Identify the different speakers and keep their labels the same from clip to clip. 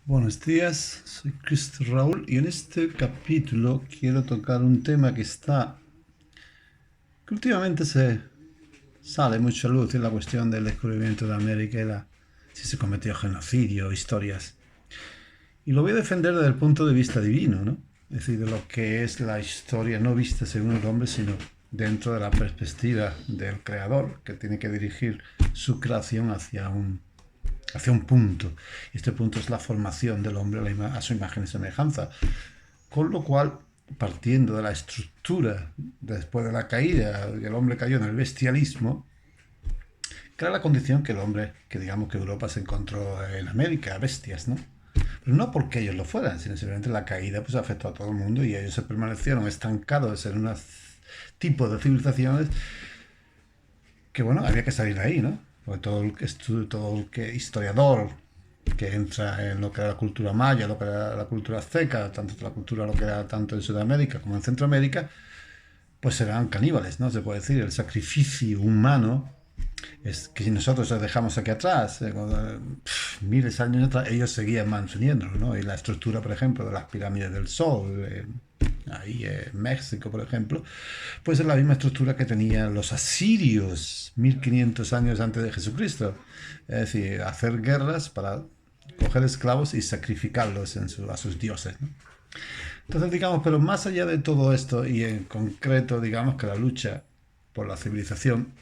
Speaker 1: Buenos días, soy Cristo Raúl y en este capítulo quiero tocar un tema que últimamente se sale mucho a luz en la cuestión del descubrimiento de América y si se cometió genocidio, historias. Y lo voy a defender desde el punto de vista divino, ¿no? Es decir, de lo que es la historia no vista según el hombre, sino dentro de la perspectiva del creador, que tiene que dirigir su creación hacia un punto. Y este punto es la formación del hombre a su imagen y semejanza. Con lo cual, partiendo de la estructura después de la caída, que el hombre cayó en el bestialismo, crea la condición que el hombre, que digamos que Europa se encontró en América, bestias, ¿no? Pero no porque ellos lo fueran, sino simplemente la caída pues afectó a todo el mundo y ellos se permanecieron estancados en un tipo de civilizaciones que, bueno, había que salir de ahí, ¿no? Porque todo el que historiador que entra en lo que era la cultura maya, lo que era la cultura azteca, tanto la cultura lo que era tanto en Sudamérica como en Centroamérica, pues eran caníbales, ¿no? Se puede decir, el sacrificio humano es que si nosotros lo dejamos aquí atrás, miles de años atrás, ellos seguían manteniéndolo, ¿no? Y la estructura, por ejemplo, de las pirámides del Sol, ahí en México, por ejemplo, pues es la misma estructura que tenían los asirios 1500 años antes de Jesucristo. Es decir, hacer guerras para coger esclavos y sacrificarlos a sus dioses, ¿no? Entonces, digamos, pero más allá de todo esto, y en concreto, digamos que la lucha por la civilización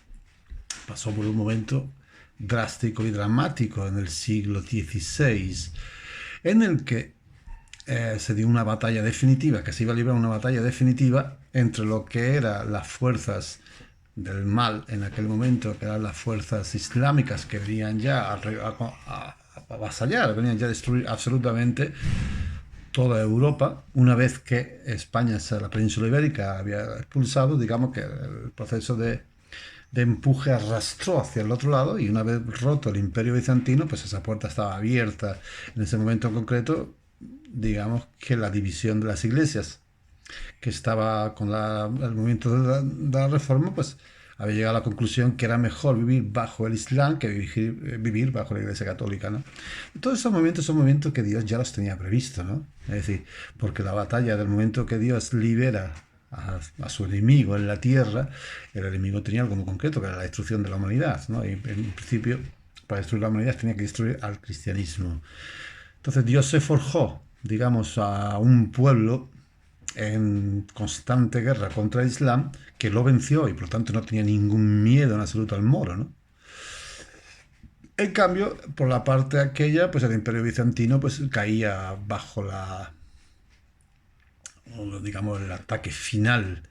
Speaker 1: pasó por un momento drástico y dramático en el siglo XVI, en el que se dio una batalla definitiva, que se iba a librar una batalla definitiva entre lo que eran las fuerzas del mal en aquel momento, que eran las fuerzas islámicas que venían ya a avasallar, venían ya a destruir absolutamente toda Europa, una vez que España, la península ibérica, había expulsado, digamos que el proceso de empuje arrastró hacia el otro lado y una vez roto el imperio bizantino, pues esa puerta estaba abierta. En ese momento en concreto, digamos que la división de las iglesias, que estaba con el movimiento de la reforma, pues había llegado a la conclusión que era mejor vivir bajo el Islam que vivir bajo la Iglesia Católica, ¿no? Todos esos movimientos son movimientos que Dios ya los tenía previsto, ¿no? Es decir, porque la batalla del momento que Dios libera a su enemigo en la tierra, el enemigo tenía algo muy concreto, que era la destrucción de la humanidad, ¿no? Y en principio, para destruir la humanidad tenía que destruir al cristianismo. Entonces Dios se forjó, digamos, a un pueblo en constante guerra contra el Islam, que lo venció y por lo tanto no tenía ningún miedo en absoluto al moro, ¿no? En cambio, por la parte aquella, pues el imperio bizantino pues caía bajo digamos, el ataque final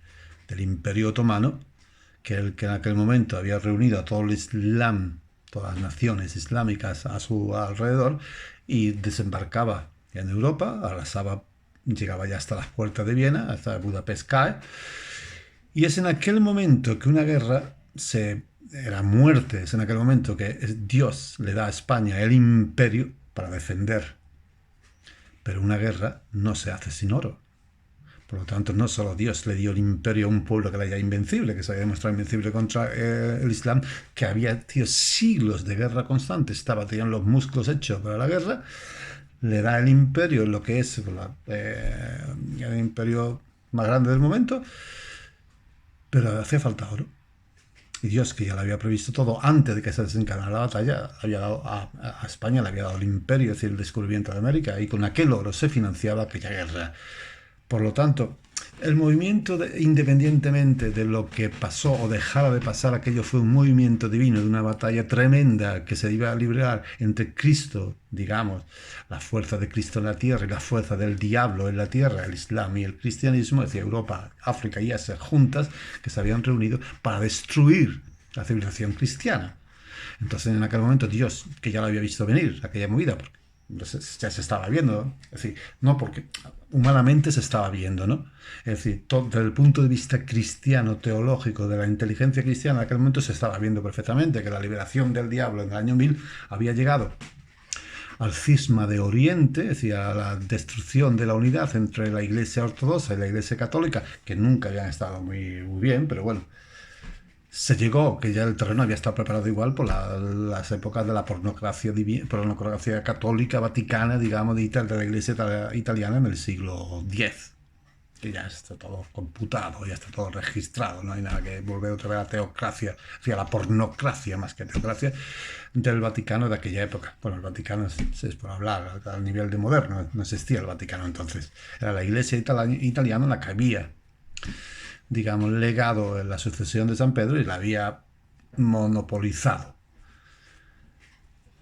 Speaker 1: del imperio otomano, que el que en aquel momento había reunido a todo el Islam, todas las naciones islámicas a su alrededor, y desembarcaba en Europa, arrasaba, llegaba ya hasta las puertas de Viena, hasta Budapest cae, y es en aquel momento que una guerra era muerte, es en aquel momento que Dios le da a España el imperio para defender. Pero una guerra no se hace sin oro. Por lo tanto, no solo Dios le dio el imperio a un pueblo que era ya invencible, que se había demostrado invencible contra el Islam, que había tenido siglos de guerra constante, tenían los músculos hechos para la guerra, le da el imperio, lo que es el imperio más grande del momento, pero hacía falta oro. Y Dios, que ya lo había previsto todo antes de que se desencadenara la batalla, había dado a España le había dado el imperio, es decir, el descubrimiento de América, y con aquel oro se financiaba aquella guerra. Por lo tanto, el movimiento, independientemente de lo que pasó o dejara de pasar, aquello fue un movimiento divino de una batalla tremenda que se iba a librar entre Cristo, digamos, la fuerza de Cristo en la tierra y la fuerza del diablo en la tierra, el Islam y el cristianismo, es decir, Europa, África y Asia juntas, que se habían reunido para destruir la civilización cristiana. Entonces, en aquel momento, Dios, que ya lo había visto venir, aquella movida, porque entonces ya se estaba viendo, es decir, no porque humanamente se estaba viendo, ¿no? Es decir, desde el punto de vista cristiano, teológico, de la inteligencia cristiana, en aquel momento se estaba viendo perfectamente que la liberación del diablo en el año 1000 había llegado al cisma de Oriente, es decir, a la destrucción de la unidad entre la Iglesia ortodoxa y la Iglesia católica, que nunca habían estado muy bien, pero bueno, se llegó, que ya el terreno había estado preparado igual por las épocas de la pornografía católica vaticana, digamos, de la iglesia italiana en el siglo X, que ya está todo computado, ya está todo registrado, no hay nada que volver otra vez a la teocracia, a la pornocracia más que teocracia del Vaticano de aquella época. Bueno, el Vaticano es por hablar al nivel de moderno, no existía el Vaticano entonces, era la iglesia italiana la que había, digamos, legado en la sucesión de San Pedro y la había monopolizado.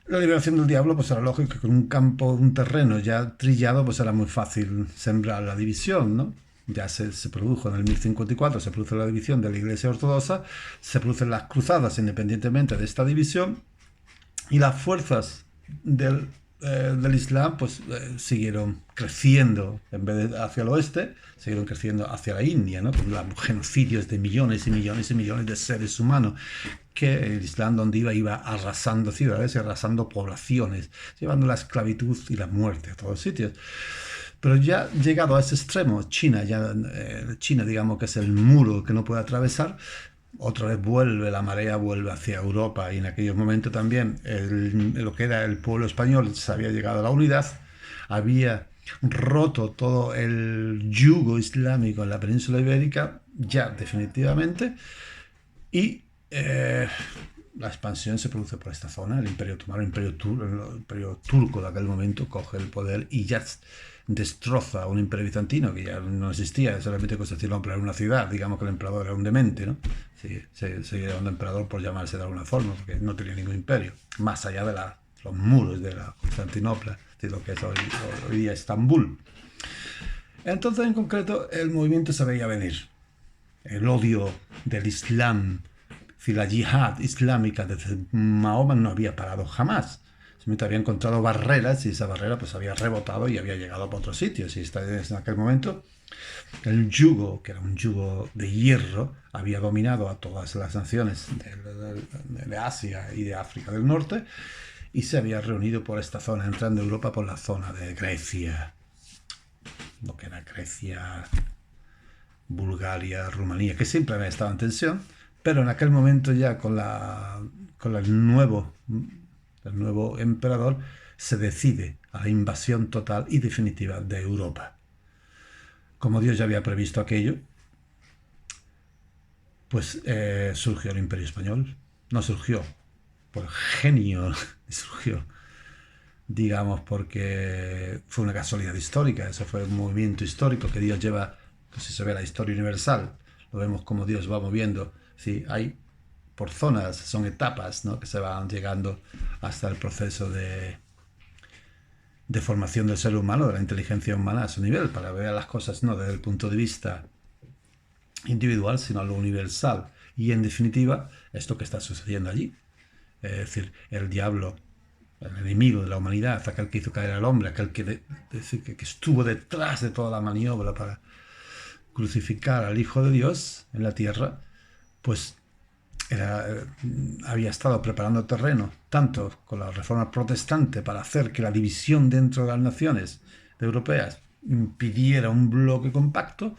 Speaker 1: La liberación del diablo, pues era lógico que con un campo, un terreno ya trillado, pues era muy fácil sembrar la división, ¿no? Ya se produjo en el 1054, se produce la división de la Iglesia Ortodoxa, se producen las cruzadas independientemente de esta división, y las fuerzas del Islam pues siguieron creciendo en vez de hacia el oeste, siguieron creciendo hacia la India, ¿no? Con los genocidios de millones y millones y millones de seres humanos, que el Islam donde iba arrasando ciudades y arrasando poblaciones, llevando la esclavitud y la muerte a todos sitios. Pero ya llegado a ese extremo, China, digamos que es el muro que no puede atravesar, otra vez la marea vuelve hacia Europa, y en aquellos momentos también lo que era el pueblo español se había llegado a la unidad, había roto todo el yugo islámico en la península ibérica, ya definitivamente, y la expansión se produce por esta zona. El Imperio Otomano, el Imperio Turco de aquel momento coge el poder y ya destroza un imperio bizantino que ya no existía, solamente consistía en una ciudad. Digamos que el emperador era un demente, ¿no? Sí, se llamando emperador por llamarse de alguna forma, porque no tenía ningún imperio, más allá de los muros de la Constantinopla, de lo que es hoy día Estambul. Entonces, en concreto, el movimiento se veía venir. El odio del Islam, la yihad islámica desde Mahoma no había parado jamás. Simplemente había encontrado barreras y esa barrera pues había rebotado y había llegado a otros sitios. Y en aquel momento el yugo, que era un yugo de hierro, había dominado a todas las naciones de Asia y de África del Norte, y se había reunido por esta zona, entrando a Europa por la zona de Grecia, lo que era Grecia, Bulgaria, Rumanía, que siempre había estado en tensión, pero en aquel momento ya con el nuevo emperador se decide a la invasión total y definitiva de Europa. Como Dios ya había previsto aquello, pues surgió el Imperio Español. No surgió por genio, surgió, digamos, porque fue una casualidad histórica. Eso fue un movimiento histórico que Dios lleva. Pues si se ve la historia universal, lo vemos como Dios va moviendo. Sí, hay por zonas, son etapas, ¿no?, que se van llegando hasta el proceso de formación del ser humano, de la inteligencia humana a su nivel, para ver las cosas no desde el punto de vista individual, sino a lo universal. Y en definitiva, esto que está sucediendo allí. Es decir, el diablo, el enemigo de la humanidad, aquel que hizo caer al hombre, aquel que estuvo detrás de toda la maniobra para crucificar al Hijo de Dios en la tierra, pues había estado preparando terreno, tanto con la reforma protestante, para hacer que la división dentro de las naciones europeas impidiera un bloque compacto,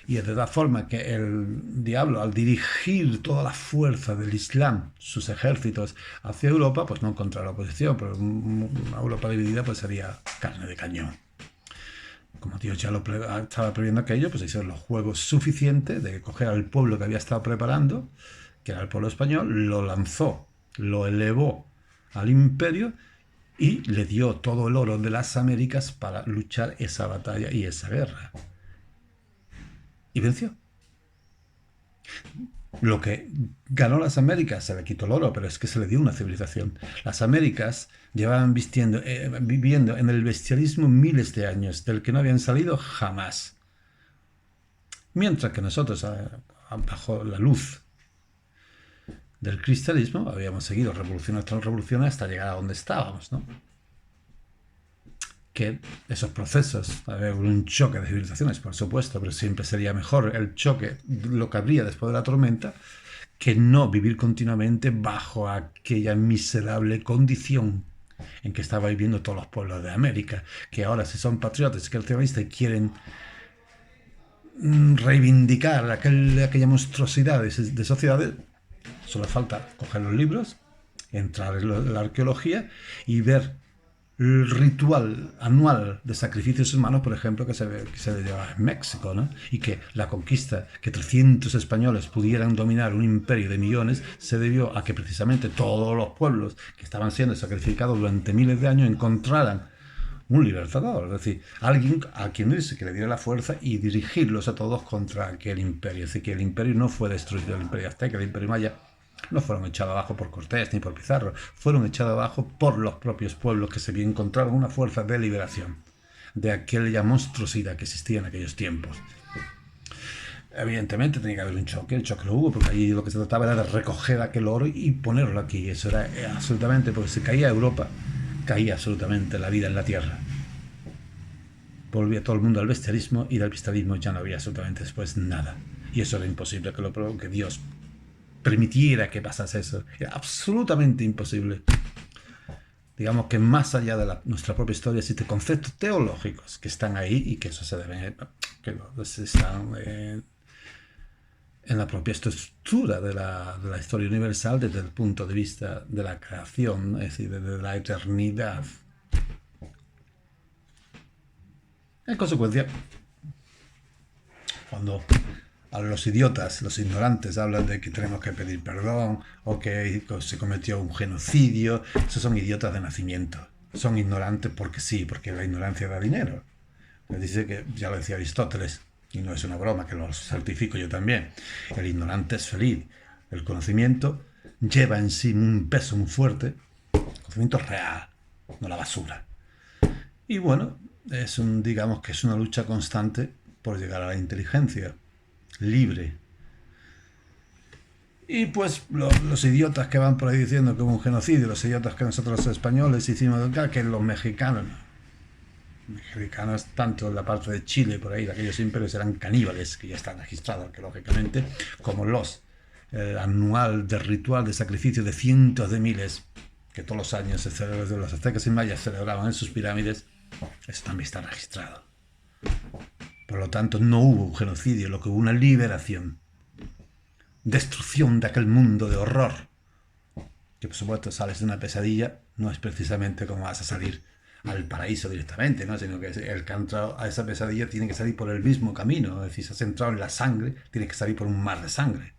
Speaker 1: y de tal forma que el diablo, al dirigir toda la fuerza del Islam, sus ejércitos hacia Europa, pues no encontraba la oposición, pero una Europa dividida pues sería carne de cañón. Como Dios ya estaba previendo aquello, pues hicieron los juegos suficientes de coger al pueblo que había estado preparando, que era el pueblo español, lo lanzó, lo elevó al imperio y le dio todo el oro de las Américas para luchar esa batalla y esa guerra. Y venció. Lo que ganó las Américas, se le quitó el oro, pero es que se le dio una civilización. Las Américas llevaban viviendo en el bestialismo miles de años, del que no habían salido jamás. Mientras que nosotros, bajo la luz del cristianismo, habíamos seguido revolución tras revolución hasta llegar a donde estábamos, ¿no? Que esos procesos, había un choque de civilizaciones, por supuesto, pero siempre sería mejor el choque, lo que habría después de la tormenta, que no vivir continuamente bajo aquella miserable condición en que estaban viviendo todos los pueblos de América, que ahora, si son patriotas, creacionistas y quieren reivindicar aquella monstruosidad de sociedades, Solo falta coger los libros, entrar en la arqueología y ver el ritual anual de sacrificios humanos, por ejemplo, que se lleva en México, ¿no? Y que la conquista, que 300 españoles pudieran dominar un imperio de millones, se debió a que precisamente todos los pueblos que estaban siendo sacrificados durante miles de años encontraran un libertador, es decir, alguien a quien irse, que le diera la fuerza y dirigirlos a todos contra aquel imperio. Es decir, que el imperio no fue destruido, el imperio azteca, el imperio maya, no fueron echados abajo por Cortés ni por Pizarro, fueron echados abajo por los propios pueblos que se encontraron una fuerza de liberación de aquella monstruosidad que existía en aquellos tiempos. Evidentemente tenía que haber un choque, el choque lo hubo, porque allí lo que se trataba era de recoger aquel oro y ponerlo aquí. Eso era absolutamente, porque si caía Europa, caía absolutamente la vida en la tierra. Volvía todo el mundo al bestialismo y del bestialismo ya no había absolutamente después nada. Y eso era imposible que Dios permitiera que pasase eso. Era absolutamente imposible. Digamos que más allá de nuestra propia historia existen conceptos teológicos que están ahí y que eso se deben, que están en la propia estructura de la historia universal desde el punto de vista de la creación, es decir, desde la eternidad. En consecuencia, cuando a los idiotas, los ignorantes, hablan de que tenemos que pedir perdón o que se cometió un genocidio, esos son idiotas de nacimiento. Son ignorantes porque sí, porque la ignorancia da dinero. Les dice que, ya lo decía Aristóteles, y no es una broma, que lo certifico yo también, el ignorante es feliz. El conocimiento lleva en sí un peso muy fuerte, el conocimiento real, no la basura. Y bueno, digamos que es una lucha constante por llegar a la inteligencia libre. Y pues los idiotas que van por ahí diciendo que hubo un genocidio, los idiotas que nosotros los españoles hicimos, que los mexicanos, tanto en la parte de Chile, por ahí, de aquellos imperios eran caníbales, que ya están registrados arqueológicamente, como el anual de ritual de sacrificio de cientos de miles, que todos los años los aztecas y mayas celebraban en sus pirámides, eso también está registrado. Por lo tanto, no hubo un genocidio, lo que hubo una liberación, destrucción de aquel mundo de horror, que por supuesto sales de una pesadilla, no es precisamente como vas a salir al paraíso directamente, ¿no? Sino que el que ha entrado a esa pesadilla tiene que salir por el mismo camino, es decir, si has entrado en la sangre, tiene que salir por un mar de sangre.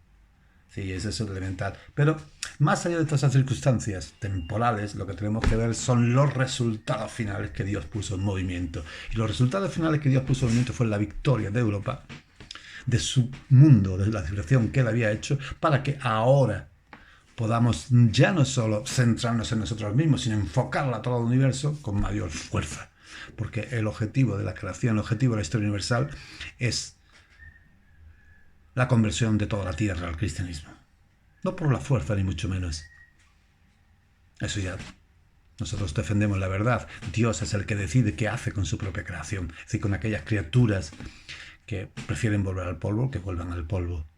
Speaker 1: Sí, eso es elemental. Pero más allá de todas esas circunstancias temporales, lo que tenemos que ver son los resultados finales que Dios puso en movimiento. Y los resultados finales que Dios puso en movimiento fue la victoria de Europa, de su mundo, de la civilización que él había hecho, para que ahora podamos ya no solo centrarnos en nosotros mismos, sino enfocarla a todo el universo con mayor fuerza. Porque el objetivo de la creación, el objetivo de la historia universal es la conversión de toda la tierra al cristianismo. No por la fuerza, ni mucho menos. Eso ya. Nosotros defendemos la verdad. Dios es el que decide qué hace con su propia creación. Es decir, con aquellas criaturas que prefieren volver al polvo, que vuelvan al polvo.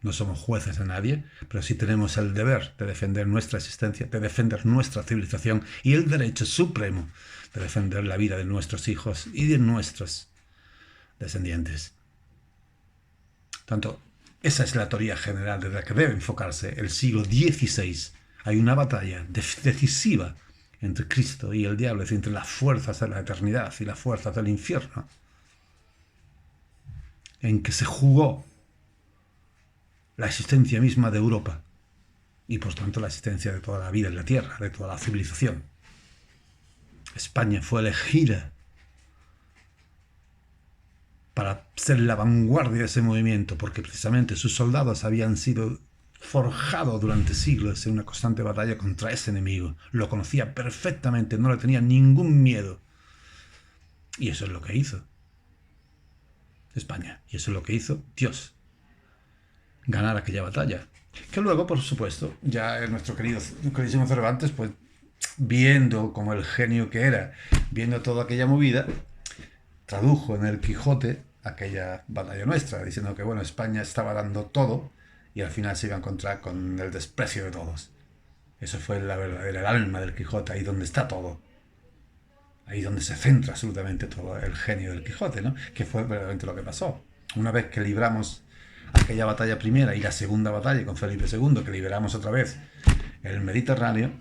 Speaker 1: No somos jueces de nadie, pero sí tenemos el deber de defender nuestra existencia, de defender nuestra civilización y el derecho supremo de defender la vida de nuestros hijos y de nuestros descendientes. Tanto, esa es la teoría general de la que debe enfocarse el siglo XVI. Hay una batalla decisiva entre Cristo y el diablo, es decir, entre las fuerzas de la eternidad y las fuerzas del infierno, en que se jugó la existencia misma de Europa y por tanto la existencia de toda la vida en la tierra, de toda la civilización. España fue elegida para ser la vanguardia de ese movimiento, porque precisamente sus soldados habían sido forjados durante siglos en una constante batalla contra ese enemigo. Lo conocía perfectamente, no le tenía ningún miedo. Y eso es lo que hizo España, y eso es lo que hizo Dios, ganar aquella batalla. Que luego, por supuesto, ya nuestro queridísimo Cervantes, pues viendo como el genio que era, viendo toda aquella movida, tradujo en el Quijote aquella batalla nuestra, diciendo que bueno, España estaba dando todo y al final se iba a encontrar con el desprecio de todos. Eso fue la verdadera, el alma del Quijote, ahí donde está todo. Ahí donde se centra absolutamente todo el genio del Quijote, ¿no? Que fue verdaderamente lo que pasó. Una vez que libramos aquella batalla primera y la segunda batalla con Felipe II, que liberamos otra vez el Mediterráneo,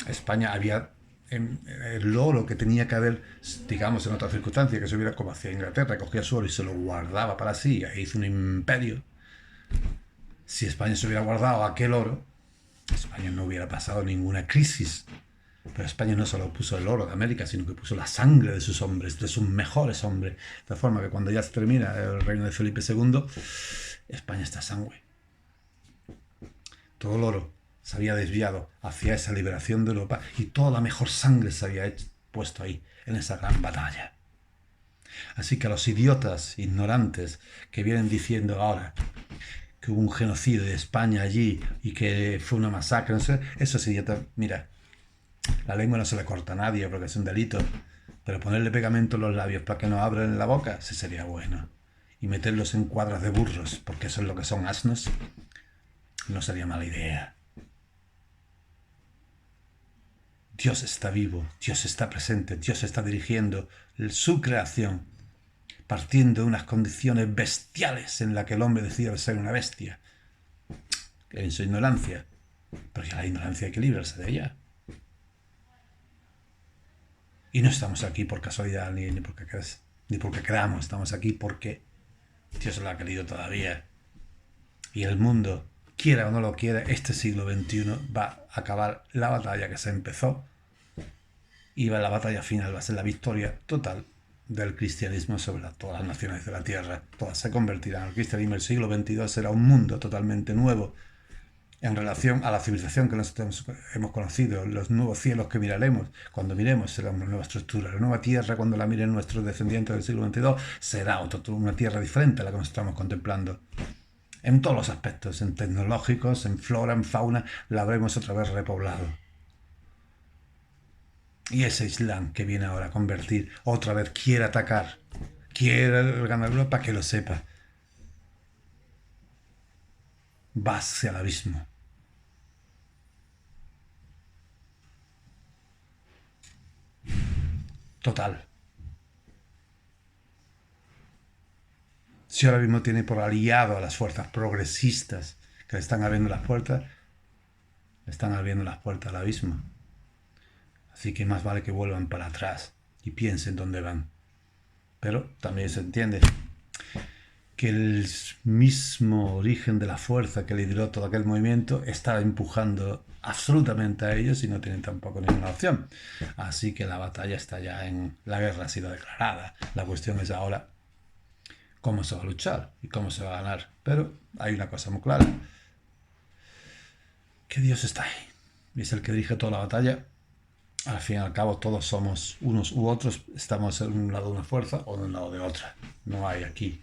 Speaker 1: España había el oro que tenía que haber, digamos, en otras circunstancias, que se hubiera como hacia Inglaterra, cogía su oro y se lo guardaba para sí, e hizo un imperio. Si España se hubiera guardado aquel oro, España no hubiera pasado ninguna crisis. Pero España no solo puso el oro de América, sino que puso la sangre de sus hombres, de sus mejores hombres. De tal forma que cuando ya se termina el reino de Felipe II, España está exangüe. Todo el oro se había desviado hacia esa liberación de Europa y toda la mejor sangre se había puesto ahí, en esa gran batalla. Así que a los idiotas, ignorantes, que vienen diciendo ahora que hubo un genocidio de España allí y que fue una masacre, no sé, esos idiotas, mira, la lengua no se le corta a nadie porque es un delito, pero ponerle pegamento en los labios para que no abran la boca, sí sería bueno. Y meterlos en cuadras de burros, porque eso es lo que son, asnos, no sería mala idea. Dios está vivo, Dios está presente, Dios está dirigiendo su creación, partiendo de unas condiciones bestiales en las que el hombre decide ser una bestia, en su ignorancia. Pero ya la ignorancia hay que librarse de ella. Y no estamos aquí por casualidad ni porque queramos, estamos aquí porque Dios lo ha querido todavía. Y el mundo, quiera o no lo quiera, este siglo XXI va a acabar la batalla que se empezó y la batalla final va a ser la victoria total del cristianismo sobre todas las naciones de la tierra. Todas se convertirán al cristianismo. El siglo XXII será un mundo totalmente nuevo en relación a la civilización que nosotros hemos conocido, los nuevos cielos que miraremos. Cuando miremos será una nueva estructura. La nueva tierra, cuando la miren nuestros descendientes del siglo XXII, será una tierra diferente a la que nos estamos contemplando. En todos los aspectos, en tecnológicos, en flora, en fauna, la habremos otra vez repoblado. Y ese Islam que viene ahora a convertir, otra vez quiere atacar, quiere ganar Europa, que lo sepa. Va hacia el abismo. Total. Si ahora mismo tiene por aliado a las fuerzas progresistas que le están abriendo las puertas, le están abriendo las puertas al abismo. Así que más vale que vuelvan para atrás y piensen dónde van. Pero también se entiende que el mismo origen de la fuerza que lideró todo aquel movimiento está empujando absolutamente a ellos y no tienen tampoco ninguna opción. Así que la batalla está ya la guerra ha sido declarada. La cuestión es ahora cómo se va a luchar y cómo se va a ganar. Pero hay una cosa muy clara, que Dios está ahí y es el que dirige toda la batalla. Al fin y al cabo todos somos unos u otros, estamos en un lado de una fuerza o en un lado de otra. No hay aquí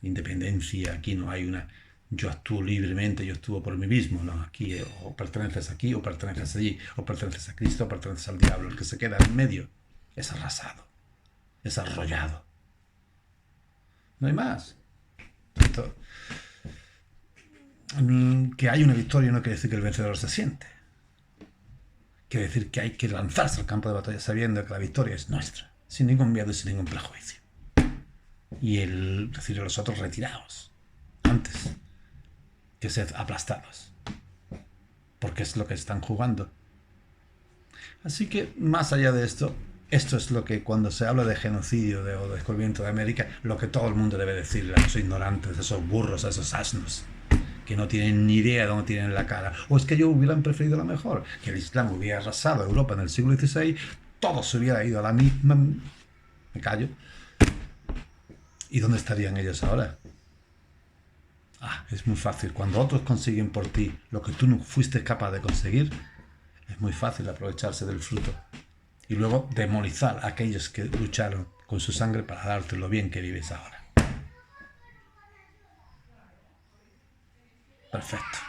Speaker 1: independencia, aquí no hay una yo actúo libremente, yo actúo por mí mismo, no, aquí o perteneces aquí o perteneces allí, o perteneces a Cristo o perteneces al diablo. El que se queda en medio es arrasado, es arrollado. No hay más. Entonces, que hay una victoria no quiere decir que el vencedor se siente. Quiere decir que hay que lanzarse al campo de batalla sabiendo que la victoria es nuestra, sin ningún miedo y sin ningún prejuicio. Y decir a los otros retiraos antes que sed aplastados, porque es lo que están jugando. Así que más allá de esto es lo que cuando se habla de genocidio o de descubrimiento de América, lo que todo el mundo debe decirle a esos ignorantes, a esos burros, a esos asnos que no tienen ni idea de dónde tienen la cara. O es que ellos hubieran preferido lo mejor, que el Islam hubiera arrasado a Europa en el siglo XVI, todo se hubiera ido a la misma... Me callo. ¿Y dónde estarían ellos ahora? Es muy fácil. Cuando otros consiguen por ti lo que tú no fuiste capaz de conseguir, es muy fácil aprovecharse del fruto. Y luego demonizar a aquellos que lucharon con su sangre para darte lo bien que vives ahora. Perfecto.